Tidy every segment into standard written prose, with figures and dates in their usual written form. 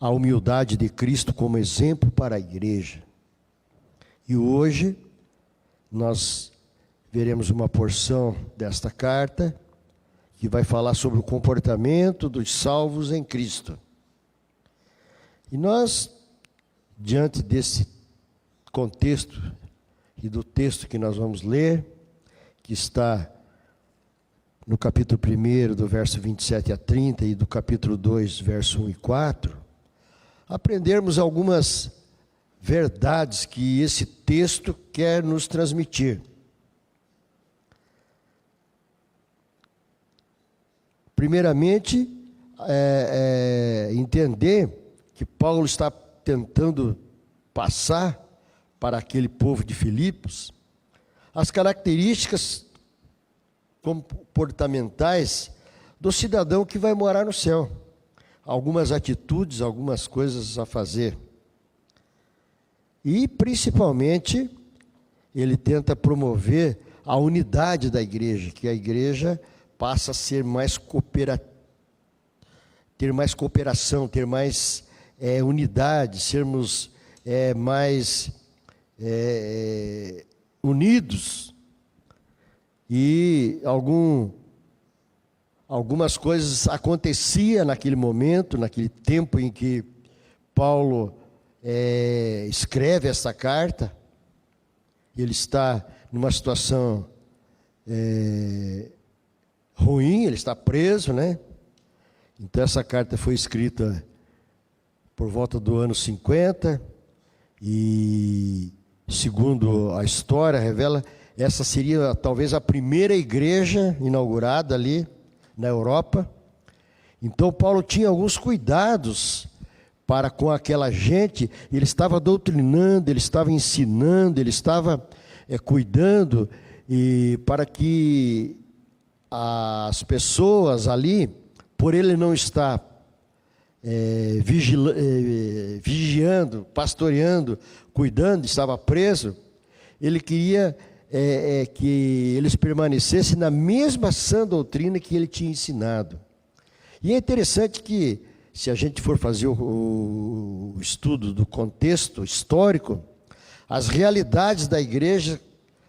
a humildade de Cristo como exemplo para a igreja. E hoje nós veremos uma porção desta carta que vai falar sobre o comportamento dos salvos em Cristo. E nós, diante desse contexto e do texto que nós vamos ler, que está no capítulo 1, do verso 27 a 30, e do capítulo 2, verso 1 e 4, aprendermos algumas verdades que esse texto quer nos transmitir. Primeiramente, entender que Paulo está tentando passar para aquele povo de Filipos as características comportamentais do cidadão que vai morar no céu. Algumas atitudes, algumas coisas a fazer. E, principalmente, ele tenta promover a unidade da igreja, que a igreja passa a ser mais ter mais cooperação, ter mais unidade, sermos mais unidos. E algumas coisas aconteciam naquele momento, naquele tempo em que Paulo escreve essa carta. Ele está numa situação ruim, ele está preso, né? Então essa carta foi escrita por volta do ano 50, e segundo a história revela, essa seria talvez a primeira igreja inaugurada ali na Europa. Então Paulo tinha alguns cuidados para com aquela gente. Ele estava doutrinando, ele estava ensinando, ele estava cuidando, e para que as pessoas ali, por ele não estar vigiando, pastoreando, cuidando, estava preso, ele queria que eles permanecessem na mesma sã doutrina que ele tinha ensinado. E é interessante que, se a gente for fazer o estudo do contexto histórico, as realidades da igreja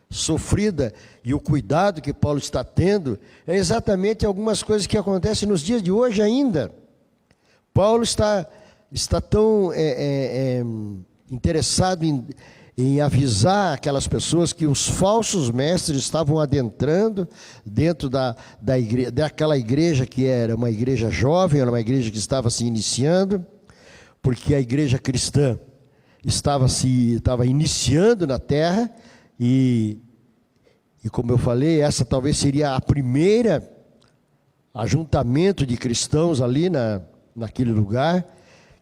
sofrida e o cuidado que Paulo está tendo é exatamente algumas coisas que acontecem nos dias de hoje ainda. Paulo está tão interessado em avisar aquelas pessoas que os falsos mestres estavam adentrando dentro daquela igreja que era uma igreja jovem, era uma igreja que estava se iniciando, porque a igreja cristã estava iniciando na terra, e como eu falei, essa talvez seria a primeira ajuntamento de cristãos ali naquele lugar,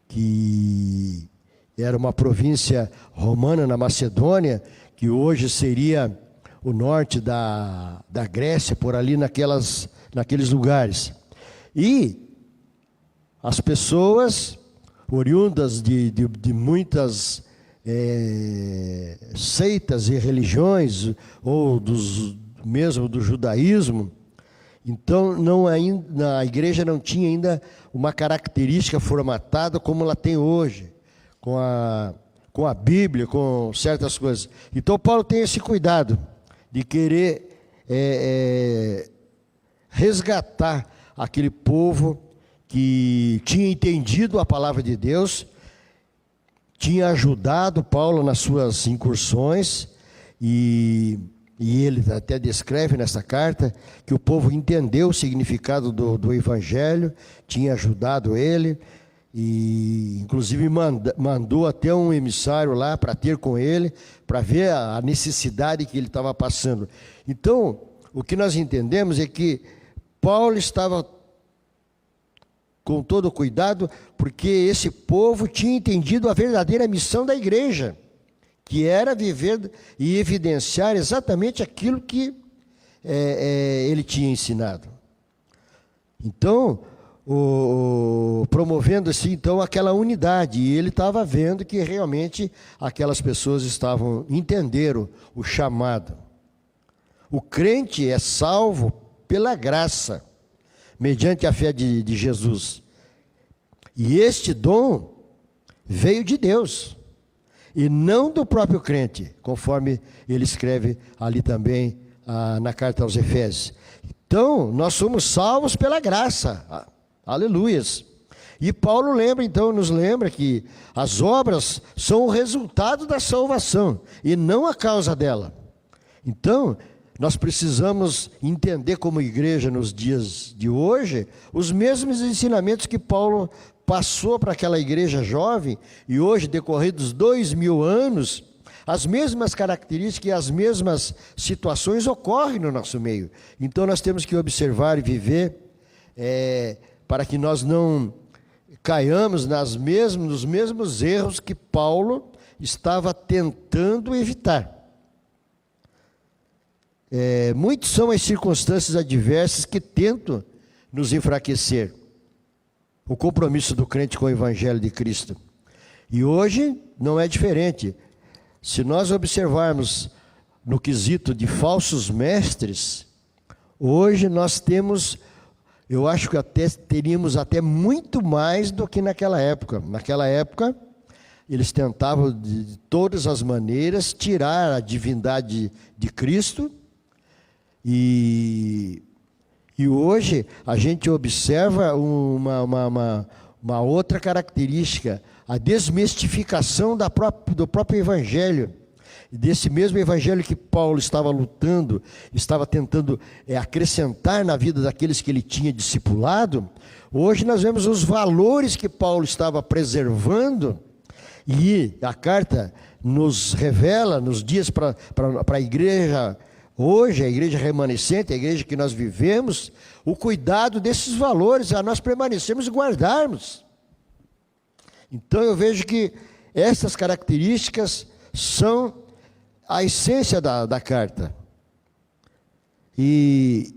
que era uma província romana na Macedônia, que hoje seria o norte da Grécia, por ali naqueles lugares. E as pessoas oriundas de muitas seitas e religiões, ou mesmo do judaísmo, então a igreja não tinha ainda uma característica formatada como ela tem hoje, com a Bíblia, com certas coisas. Então Paulo tem esse cuidado de querer resgatar aquele povo que tinha entendido a palavra de Deus, tinha ajudado Paulo nas suas incursões, e ele até descreve nessa carta que o povo entendeu o significado do Evangelho, tinha ajudado ele, e inclusive mandou até um emissário lá para ter com ele, para ver a necessidade que ele estava passando. Então, o que nós entendemos é que Paulo estava com todo cuidado, porque esse povo tinha entendido a verdadeira missão da igreja, que era viver e evidenciar exatamente aquilo que ele tinha ensinado. Então, promovendo assim, então, aquela unidade, e ele estava vendo que realmente aquelas pessoas entenderam o chamado. O crente é salvo pela graça, mediante a fé de Jesus. E este dom veio de Deus, e não do próprio crente, conforme ele escreve ali também na carta aos Efésios. Então, nós somos salvos pela graça, aleluias. E Paulo nos lembra que as obras são o resultado da salvação, e não a causa dela. Então, nós precisamos entender como igreja nos dias de hoje, os mesmos ensinamentos que Paulo passou para aquela igreja jovem, e hoje, decorridos 2000 anos, as mesmas características e as mesmas situações ocorrem no nosso meio. Então nós temos que observar e viver, para que nós não caiamos nos mesmos erros que Paulo estava tentando evitar. Muitas são as circunstâncias adversas que tentam nos enfraquecer o compromisso do crente com o Evangelho de Cristo. E hoje não é diferente. Se nós observarmos no quesito de falsos mestres, hoje nós temos, eu acho que teríamos até muito mais do que naquela época. Naquela época, eles tentavam de todas as maneiras tirar a divindade de Cristo, e hoje a gente observa uma outra característica, a desmistificação do próprio Evangelho, desse mesmo Evangelho que Paulo estava lutando, estava tentando acrescentar na vida daqueles que ele tinha discipulado. Hoje nós vemos os valores que Paulo estava preservando, e a carta nos revela, nos dias para a igreja hoje, a igreja remanescente, a igreja que nós vivemos, o cuidado desses valores, a nós permanecermos e guardarmos. Então eu vejo que essas características são a essência da carta. E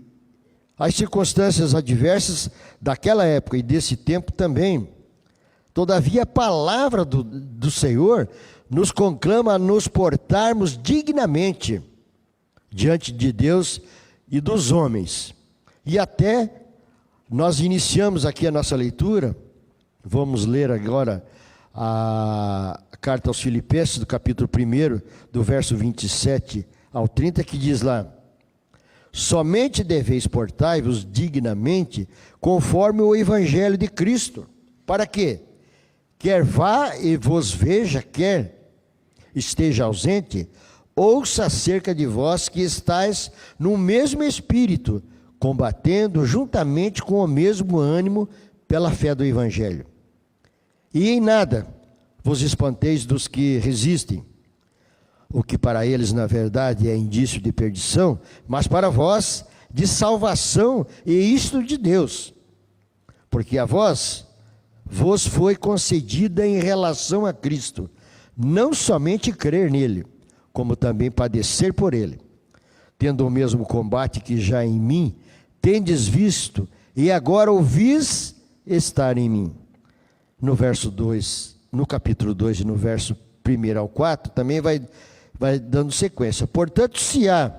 as circunstâncias adversas daquela época e desse tempo também. Todavia a palavra do Senhor nos conclama a nos portarmos dignamente diante de Deus e dos homens. E até nós iniciamos aqui a nossa leitura. Vamos ler agora a carta aos Filipenses, do capítulo 1, do verso 27 ao 30, que diz lá: somente deveis portar-vos dignamente, conforme o Evangelho de Cristo, para que, quer vá e vos veja, quer esteja ausente, ouça acerca de vós que estáis no mesmo espírito, combatendo juntamente com o mesmo ânimo pela fé do Evangelho. E em nada vos espanteis dos que resistem, o que para eles na verdade é indício de perdição, mas para vós de salvação, e isto de Deus, porque a vós vos foi concedida em relação a Cristo, não somente crer nele, como também padecer por ele, tendo o mesmo combate que já em mim tendes visto, e agora ouvis estar em mim. No verso 2, no capítulo 2 e no verso 1 ao 4, também vai dando sequência. Portanto, se há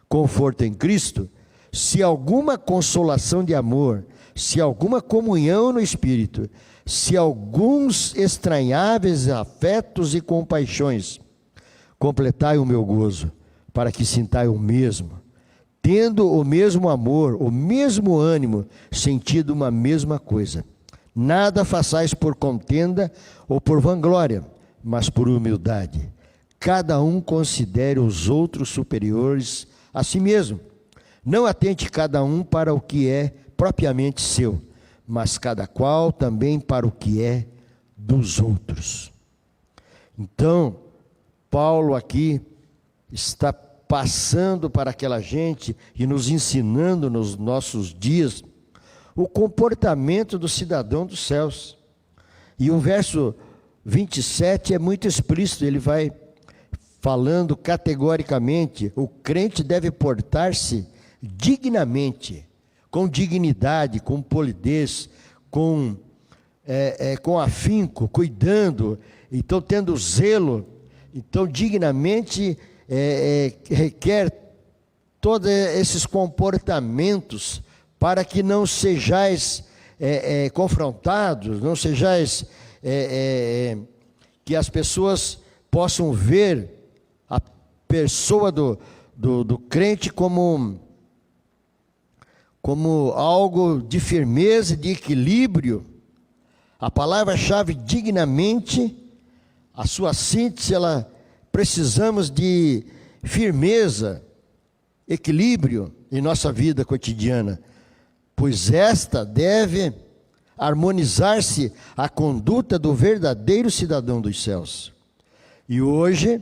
conforto em Cristo, se alguma consolação de amor, se alguma comunhão no Espírito, se alguns estranháveis afetos e compaixões, completai o meu gozo, para que sintai o mesmo, tendo o mesmo amor, o mesmo ânimo, sentindo uma mesma coisa. Nada façais por contenda ou por vanglória, mas por humildade. Cada um considere os outros superiores a si mesmo. Não atente cada um para o que é propriamente seu, mas cada qual também para o que é dos outros. Então, Paulo aqui está passando para aquela gente e nos ensinando nos nossos dias o comportamento do cidadão dos céus. E o verso 27 é muito explícito, ele vai falando categoricamente: o crente deve portar-se dignamente, com dignidade, com polidez, com afinco, cuidando, então tendo zelo. Então dignamente requer todos esses comportamentos, para que não sejais confrontados, não sejais que as pessoas possam ver a pessoa do crente como algo de firmeza, de equilíbrio. A palavra-chave dignamente, a sua síntese, precisamos de firmeza, equilíbrio em nossa vida cotidiana, pois esta deve harmonizar-se à conduta do verdadeiro cidadão dos céus. E hoje,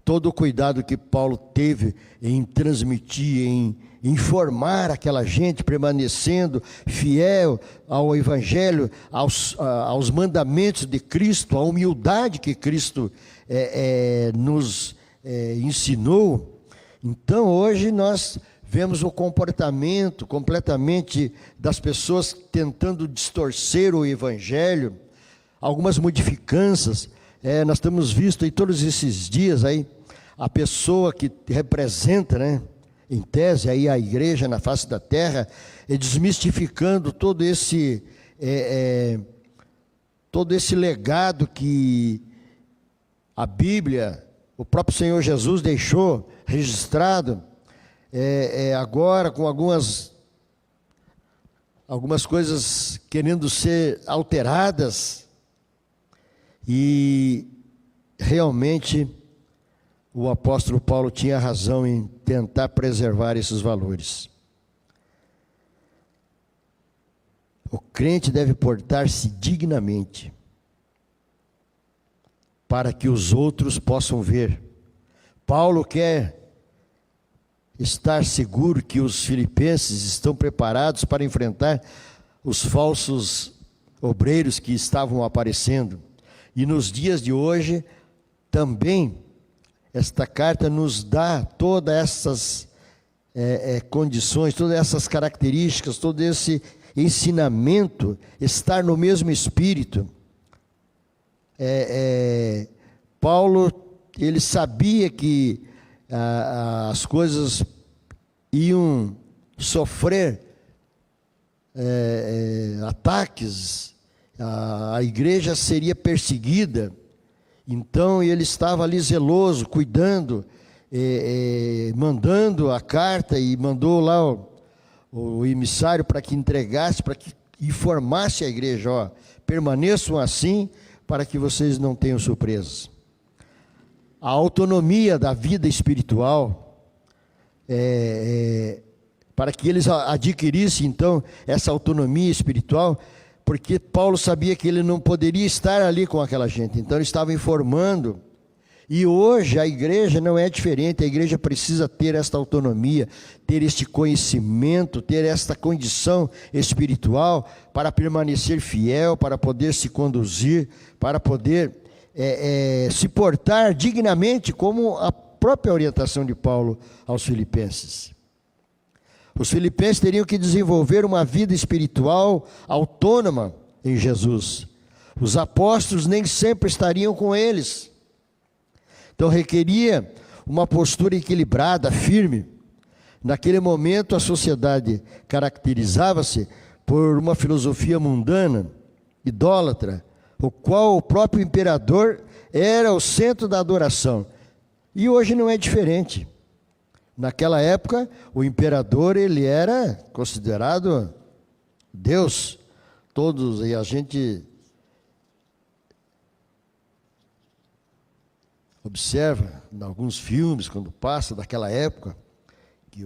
todo o cuidado que Paulo teve em transmitir, em informar aquela gente, permanecendo fiel ao Evangelho, aos mandamentos de Cristo, à humildade que Cristo nos ensinou. Então, hoje nós vemos o comportamento completamente das pessoas tentando distorcer o Evangelho, algumas modificâncias. Nós temos visto aí todos esses dias aí, a pessoa que representa, em tese, aí a igreja na face da terra, desmistificando todo esse legado que a Bíblia, o próprio Senhor Jesus deixou registrado, agora com algumas coisas querendo ser alteradas, e realmente o apóstolo Paulo tinha razão em tentar preservar esses valores. O crente deve portar-se dignamente, para que os outros possam ver. Paulo quer estar seguro que os filipenses estão preparados para enfrentar os falsos obreiros que estavam aparecendo. E nos dias de hoje, também, esta carta nos dá todas essas condições, todas essas características, todo esse ensinamento, estar no mesmo espírito. Paulo, ele sabia que as coisas iam sofrer ataques, a igreja seria perseguida. Então ele estava ali zeloso, cuidando, mandando a carta, e mandou lá o emissário para que entregasse, para que informasse a igreja: permaneçam assim, para que vocês não tenham surpresas. A autonomia da vida espiritual, para que eles adquirissem então essa autonomia espiritual, porque Paulo sabia que ele não poderia estar ali com aquela gente, então ele estava informando. E hoje a igreja não é diferente, a igreja precisa ter esta autonomia, ter este conhecimento, ter esta condição espiritual para permanecer fiel, para poder se conduzir, para poder se portar dignamente, como a própria orientação de Paulo aos filipenses. Os filipenses teriam que desenvolver uma vida espiritual autônoma em Jesus. Os apóstolos nem sempre estariam com eles. Então requeria uma postura equilibrada, firme. Naquele momento a sociedade caracterizava-se por uma filosofia mundana, idólatra, o qual o próprio imperador era o centro da adoração. E hoje não é diferente. Naquela época, o imperador, ele era considerado Deus. Todos, e a gente observa em alguns filmes, quando passa daquela época, que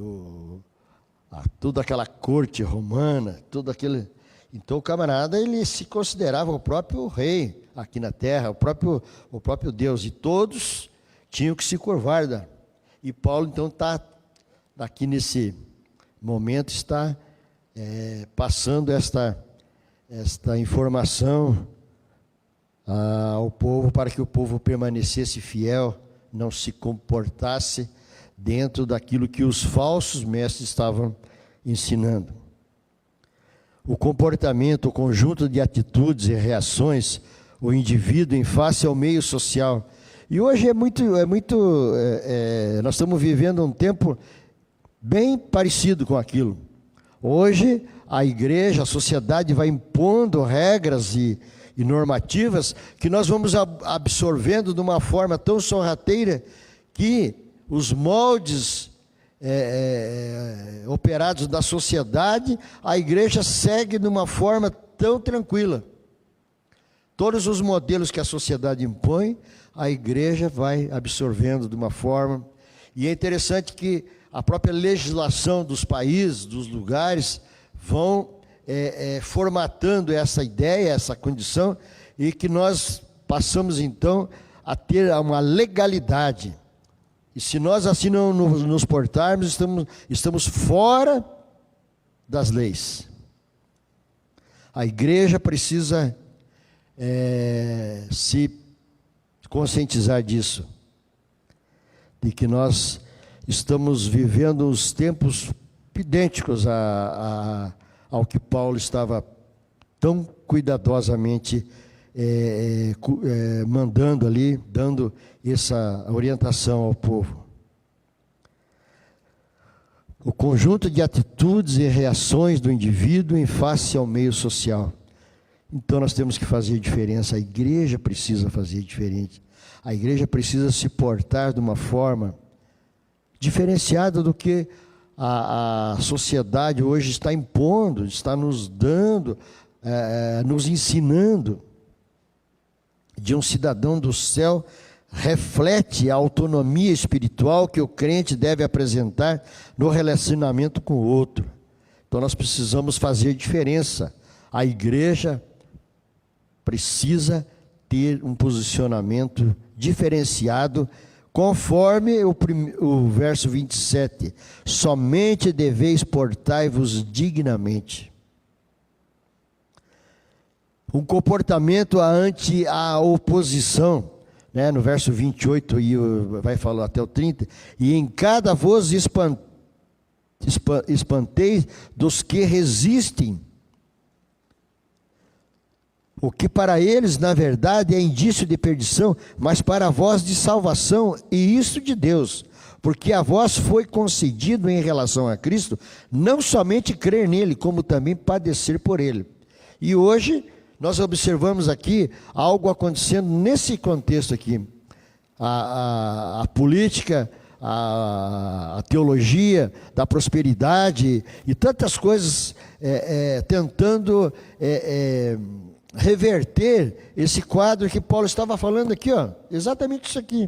toda aquela corte romana, todo aquele... Então o camarada, ele se considerava o próprio rei aqui na terra, o próprio Deus, e todos tinham que se curvar. E Paulo então está aqui nesse momento, está passando esta informação ao povo, para que o povo permanecesse fiel, não se comportasse dentro daquilo que os falsos mestres estavam ensinando. O comportamento, o conjunto de atitudes e reações, o indivíduo em face ao meio social. E hoje nós estamos vivendo um tempo bem parecido com aquilo. Hoje a igreja, a sociedade vai impondo regras e e normativas, que nós vamos absorvendo de uma forma tão sorrateira que os moldes operados da sociedade, a igreja segue de uma forma tão tranquila. Todos os modelos que a sociedade impõe, a igreja vai absorvendo de uma forma. E é interessante que a própria legislação dos países, dos lugares, vão formatando essa ideia, essa condição, e que nós passamos então a ter uma legalidade. E se nós assim não nos portarmos, estamos fora das leis. A igreja precisa se conscientizar disso, de que nós estamos vivendo os tempos idênticos ao que Paulo estava tão cuidadosamente mandando ali, dando essa orientação ao povo. O conjunto de atitudes e reações do indivíduo em face ao meio social. Então nós temos que fazer diferença, a igreja precisa fazer diferente. A igreja precisa se portar de uma forma diferenciada do que a sociedade hoje está impondo, está nos dando, nos ensinando. De um cidadão do céu reflete a autonomia espiritual que o crente deve apresentar no relacionamento com o outro. Então nós precisamos fazer diferença. A igreja precisa ter um posicionamento diferenciado, conforme o verso 27. Somente deveis portai-vos dignamente. Um comportamento ante a oposição, né? No verso 28, e vai falar até o 30, e em cada vos espanteis dos que resistem, o que para eles, na verdade, é indício de perdição, mas para vós de salvação, e isso de Deus, porque a vós foi concedido em relação a Cristo, não somente crer nele, como também padecer por ele. E hoje nós observamos aqui algo acontecendo nesse contexto aqui. A política, a teologia da prosperidade e tantas coisas tentando reverter esse quadro que Paulo estava falando aqui, ó, exatamente isso aqui.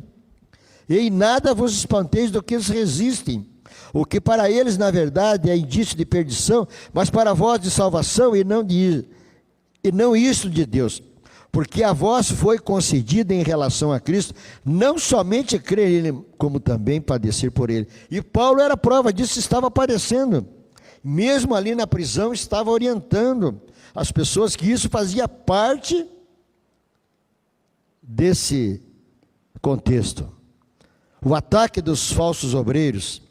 E em nada vos espanteis do que eles resistem, o que para eles, na verdade, é indício de perdição, mas para vós de salvação, e não isso de Deus, porque a vós foi concedida em relação a Cristo, não somente crer nele, como também padecer por ele. E Paulo era prova disso, estava padecendo, mesmo ali na prisão, estava orientando as pessoas que isso fazia parte desse contexto. O ataque dos falsos obreiros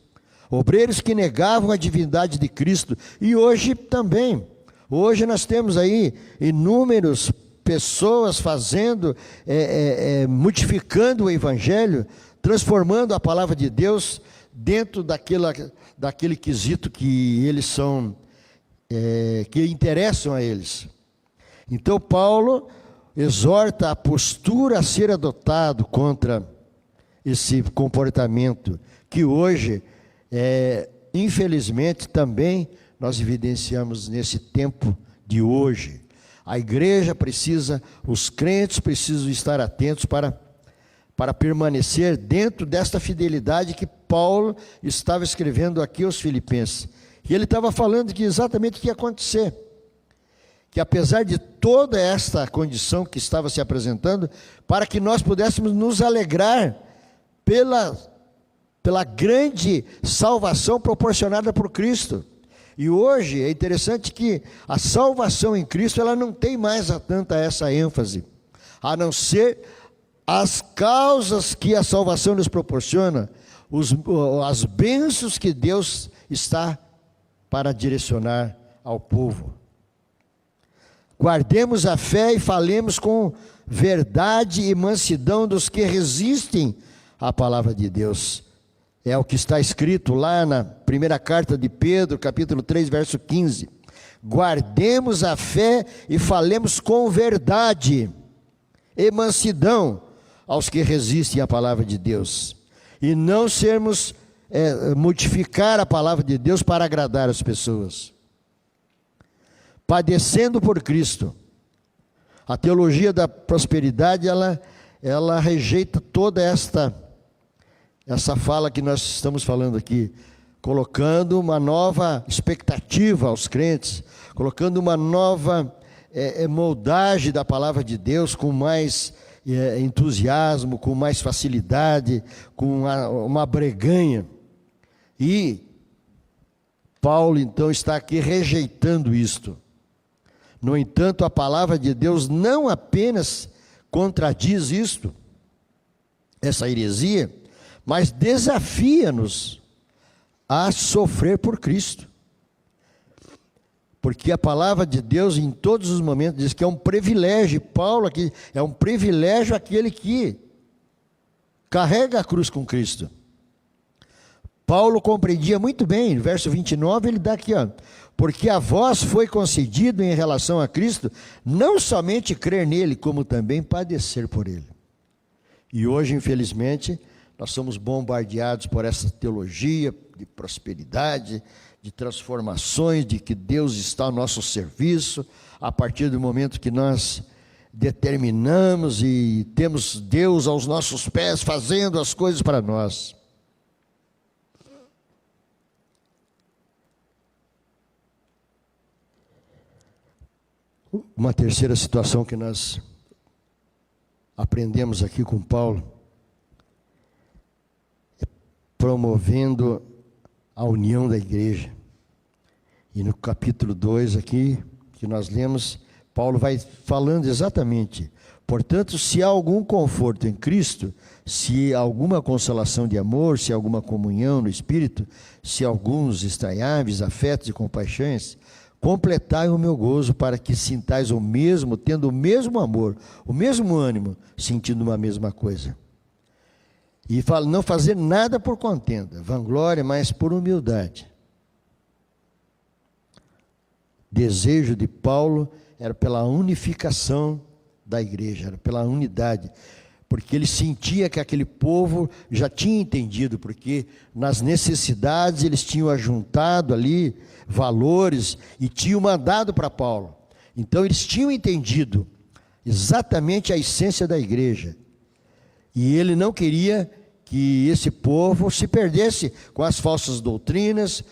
que negavam a divindade de Cristo, e hoje também. Hoje nós temos aí inúmeras pessoas fazendo, modificando o Evangelho, transformando a palavra de Deus dentro daquele quesito que eles são, que interessam a eles. Então Paulo exorta a postura a ser adotado contra esse comportamento, que hoje, infelizmente, também nós evidenciamos nesse tempo de hoje. A igreja precisa, os crentes precisam estar atentos para permanecer dentro desta fidelidade que Paulo estava escrevendo aqui aos Filipenses. E ele estava falando que exatamente o que ia acontecer. Que apesar de toda esta condição que estava se apresentando, para que nós pudéssemos nos alegrar pela grande salvação proporcionada por Cristo. E hoje é interessante que a salvação em Cristo, ela não tem mais tanta essa ênfase, a não ser as causas que a salvação nos proporciona, as bênçãos que Deus está para direcionar ao povo. Guardemos a fé e falemos com verdade e mansidão dos que resistem à palavra de Deus. É o que está escrito lá na primeira carta de Pedro, capítulo 3, verso 15. Guardemos a fé e falemos com verdade e mansidão aos que resistem à palavra de Deus. E não sermos, modificar a palavra de Deus para agradar as pessoas. Padecendo por Cristo. A teologia da prosperidade, ela rejeita toda essa fala que nós estamos falando aqui, colocando uma nova expectativa aos crentes, colocando uma nova moldagem da palavra de Deus com mais entusiasmo, com mais facilidade, com uma breganha. E Paulo então está aqui rejeitando isto. No entanto, a palavra de Deus não apenas contradiz isto, essa heresia, mas desafia-nos a sofrer por Cristo. Porque a palavra de Deus em todos os momentos diz que é um privilégio. Paulo aqui, é um privilégio aquele que carrega a cruz com Cristo. Paulo compreendia muito bem, no verso 29 ele dá aqui, porque a vós foi concedido em relação a Cristo, não somente crer nele, como também padecer por ele. E hoje, infelizmente, nós somos bombardeados por essa teologia de prosperidade, de transformações, de que Deus está ao nosso serviço, a partir do momento que nós determinamos e temos Deus aos nossos pés, fazendo as coisas para nós. Uma terceira situação que nós aprendemos aqui com Paulo, é promovendo a união da igreja. E no capítulo 2 aqui, que nós lemos, Paulo vai falando exatamente: portanto, se há algum conforto em Cristo, se há alguma consolação de amor, se há alguma comunhão no Espírito, se há alguns estranháveis afetos e compaixões, completai o meu gozo, para que sintais o mesmo, tendo o mesmo amor, o mesmo ânimo, sentindo uma mesma coisa. E fala, não fazer nada por contenda, vanglória, mas por humildade. Desejo de Paulo era pela unificação da igreja, era pela unidade, porque ele sentia que aquele povo já tinha entendido, porque nas necessidades eles tinham ajuntado ali valores e tinham mandado para Paulo. Então eles tinham entendido exatamente a essência da igreja. E ele não queria que esse povo se perdesse com as falsas doutrinas,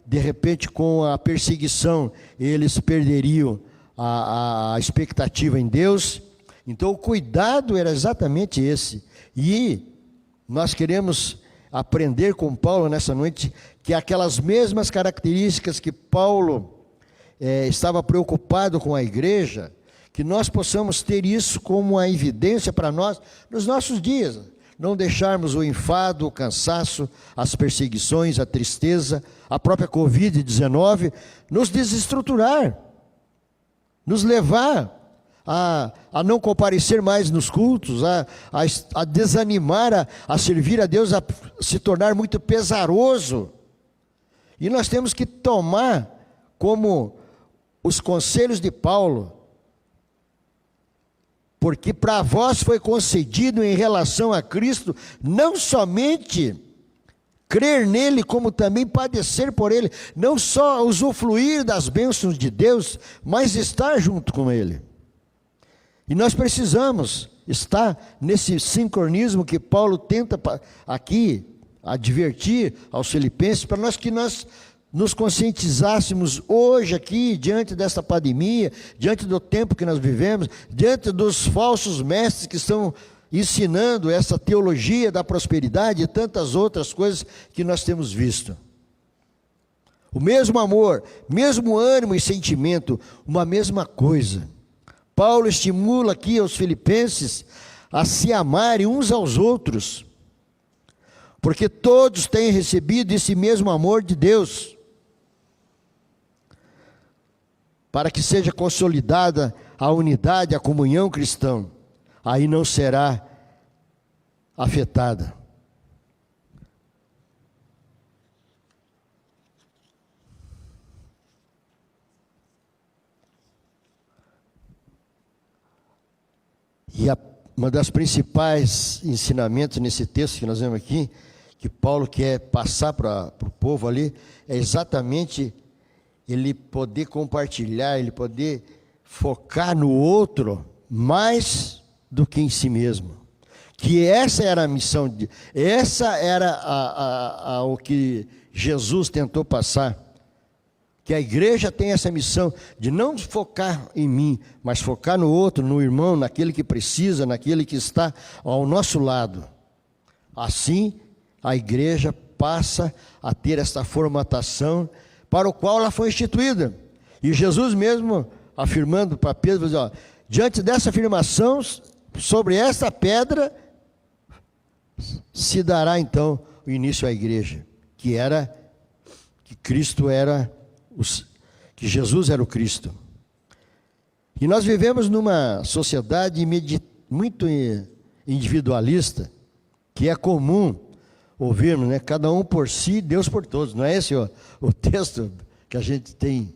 de repente com a perseguição, eles perderiam a expectativa em Deus. Então o cuidado era exatamente esse. E nós queremos aprender com Paulo nessa noite, que aquelas mesmas características que Paulo estava preocupado com a igreja, que nós possamos ter isso como uma evidência para nós nos nossos dias. Não deixarmos o enfado, o cansaço, as perseguições, a tristeza, a própria Covid-19 nos desestruturar, nos levar a não comparecer mais nos cultos, a desanimar, a servir a Deus, a se tornar muito pesaroso. E nós temos que tomar como os conselhos de Paulo, porque para vós foi concedido em relação a Cristo, não somente crer nele, como também padecer por ele, não só usufruir das bênçãos de Deus, mas estar junto com ele. E nós precisamos estar nesse sincronismo que Paulo tenta aqui advertir aos filipenses, para que nós nos conscientizássemos hoje aqui, diante desta pandemia, diante do tempo que nós vivemos, diante dos falsos mestres que estão ensinando essa teologia da prosperidade e tantas outras coisas que nós temos visto. O mesmo amor, mesmo ânimo e sentimento, uma mesma coisa. Paulo estimula aqui aos filipenses a se amarem uns aos outros, porque todos têm recebido esse mesmo amor de Deus, para que seja consolidada a unidade, a comunhão cristã, aí não será afetada. E uma das principais ensinamentos nesse texto que nós vemos aqui, que Paulo quer passar para o povo ali, é exatamente ele poder compartilhar, ele poder focar no outro mais do que em si mesmo. Que essa era a missão, essa era o que Jesus tentou passar. Que a igreja tem essa missão de não focar em mim, mas focar no outro, no irmão, naquele que precisa, naquele que está ao nosso lado. Assim, a igreja passa a ter esta formatação para o qual ela foi instituída. E Jesus mesmo, afirmando para Pedro, diz, ó, diante dessa afirmação, sobre esta pedra, se dará então o início à igreja, que Cristo era, que Jesus era o Cristo. E nós vivemos numa sociedade muito individualista, que é comum ouvirmos, né? Cada um por si, Deus por todos. Não é esse o texto que a gente tem,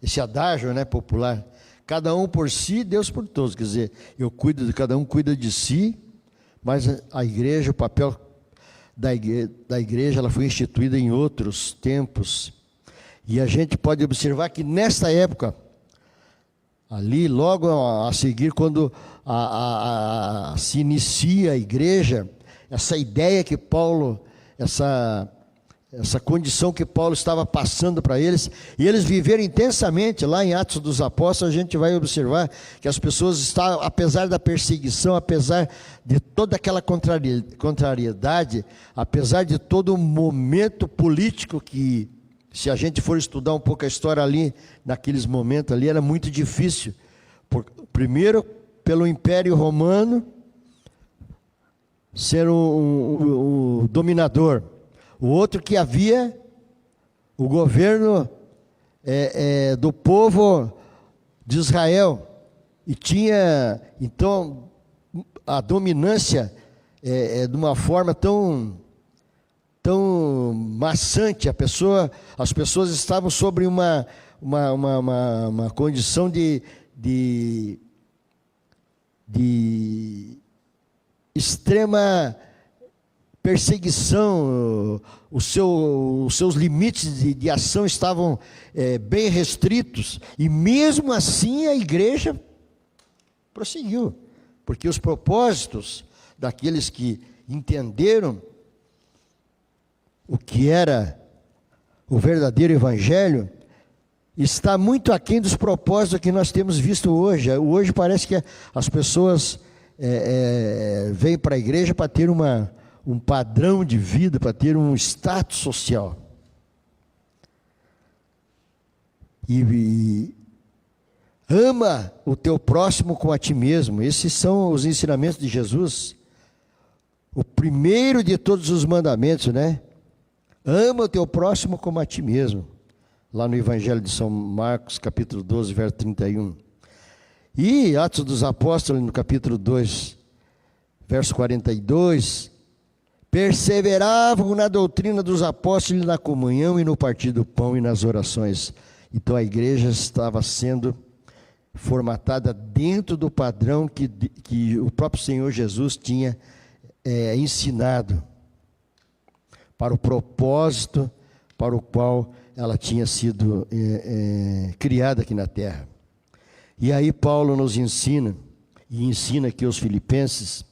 esse adágio, né, popular? Cada um por si, Deus por todos. Quer dizer, cada um cuida de si, mas a igreja, o papel da igreja, ela foi instituída em outros tempos. E a gente pode observar que nesta época, ali logo a seguir, quando se inicia a igreja, essa ideia que Paulo, essa condição que Paulo estava passando para eles, e eles viveram intensamente, lá em Atos dos Apóstolos, a gente vai observar que as pessoas estavam, apesar da perseguição, apesar de toda aquela contrariedade, apesar de todo o momento político que, se a gente for estudar um pouco a história ali, naqueles momentos ali, era muito difícil. Primeiro, pelo Império Romano ser o dominador. O outro que havia o governo do povo de Israel. E tinha, então, a dominância de uma forma tão maçante. As pessoas estavam sobre uma condição de extrema perseguição. Os seus limites de ação estavam bem restritos, e mesmo assim a igreja prosseguiu, porque os propósitos daqueles que entenderam o que era o verdadeiro evangelho está muito aquém dos propósitos que nós temos visto hoje. Hoje parece que as pessoas vêm para a igreja para ter um padrão de vida, para ter um status social. E ama o teu próximo como a ti mesmo. Esses são os ensinamentos de Jesus. O primeiro de todos os mandamentos, né? Ama o teu próximo como a ti mesmo. Lá no Evangelho de São Marcos, capítulo 12, verso 31. E Atos dos Apóstolos, no capítulo 2, verso 42, perseveravam na doutrina dos apóstolos, na comunhão e no partir do pão e nas orações. Então a igreja estava sendo formatada dentro do padrão que o próprio Senhor Jesus tinha ensinado, para o propósito para o qual ela tinha sido criada aqui na terra. E aí Paulo nos ensina, e ensina aqui aos filipenses,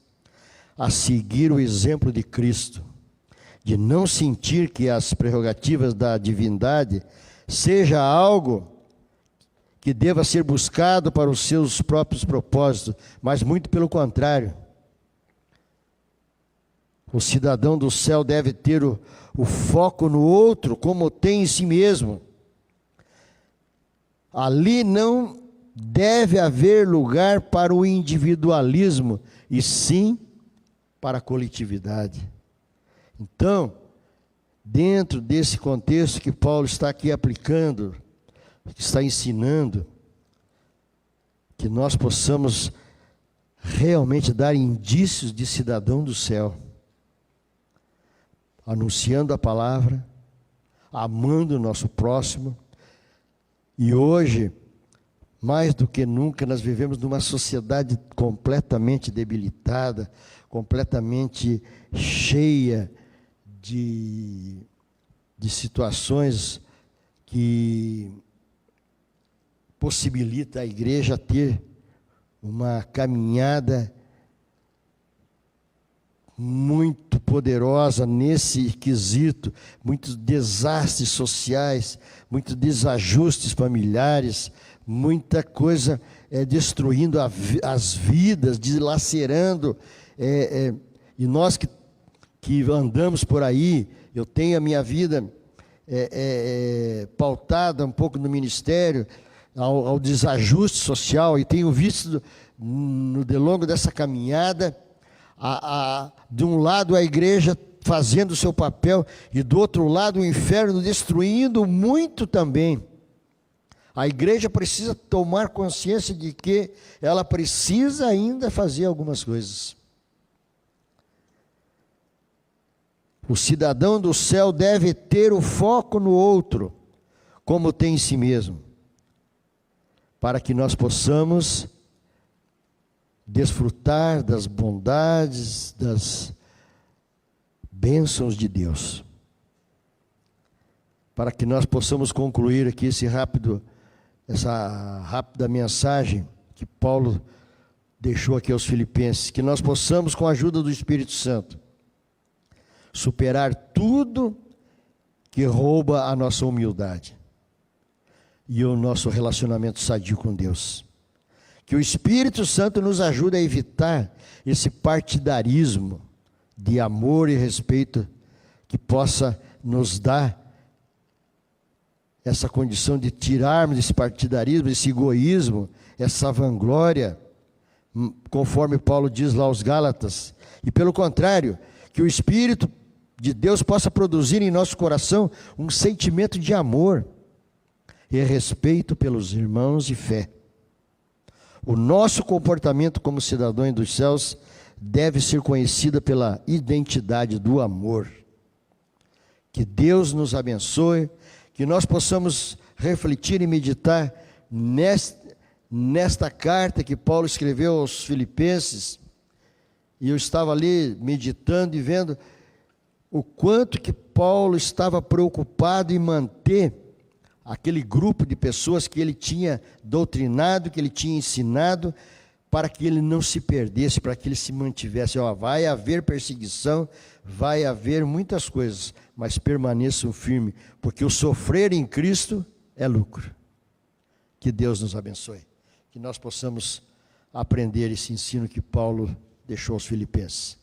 a seguir o exemplo de Cristo, de não sentir que as prerrogativas da divindade seja algo que deva ser buscado para os seus próprios propósitos, mas muito pelo contrário. O cidadão do céu deve ter o foco no outro, como tem em si mesmo. Ali não deve haver lugar para o individualismo, e sim para a coletividade. Então, dentro desse contexto que Paulo está aqui aplicando, que está ensinando, que nós possamos realmente dar indícios de cidadão do céu, anunciando a palavra, amando o nosso próximo. E hoje, Mais do que nunca, nós vivemos numa sociedade completamente debilitada, completamente cheia de situações que possibilita a igreja ter uma caminhada muito poderosa nesse quesito, muitos desastres sociais, muitos desajustes familiares, muita coisa destruindo as vidas, dilacerando, e nós que andamos por aí, eu tenho a minha vida pautada um pouco no ministério, ao desajuste social, e tenho visto no longo dessa caminhada, de um lado a igreja fazendo o seu papel, e do outro lado o inferno destruindo muito também. A igreja precisa tomar consciência de que ela precisa ainda fazer algumas coisas. O cidadão do céu deve ter o foco no outro, como tem em si mesmo, para que nós possamos desfrutar das bondades, das bênçãos de Deus. Para que nós possamos concluir aqui essa rápida mensagem que Paulo deixou aqui aos Filipenses, que nós possamos, com a ajuda do Espírito Santo, superar tudo que rouba a nossa humildade e o nosso relacionamento sadio com Deus. Que o Espírito Santo nos ajude a evitar esse partidarismo de amor e respeito que possa nos dar essa condição de tirarmos esse partidarismo, esse egoísmo, essa vanglória, conforme Paulo diz lá aos Gálatas. E pelo contrário, que o Espírito de Deus possa produzir em nosso coração um sentimento de amor e respeito pelos irmãos de fé. O nosso comportamento como cidadãos dos céus deve ser conhecido pela identidade do amor. Que Deus nos abençoe, que nós possamos refletir e meditar nesta carta que Paulo escreveu aos Filipenses. E eu estava ali meditando e vendo o quanto que Paulo estava preocupado em manter aquele grupo de pessoas que ele tinha doutrinado, que ele tinha ensinado, para que ele não se perdesse, para que ele se mantivesse. Vai haver perseguição, vai haver muitas coisas, mas permaneçam firmes, porque o sofrer em Cristo é lucro. Que Deus nos abençoe, que nós possamos aprender esse ensino que Paulo deixou aos Filipenses.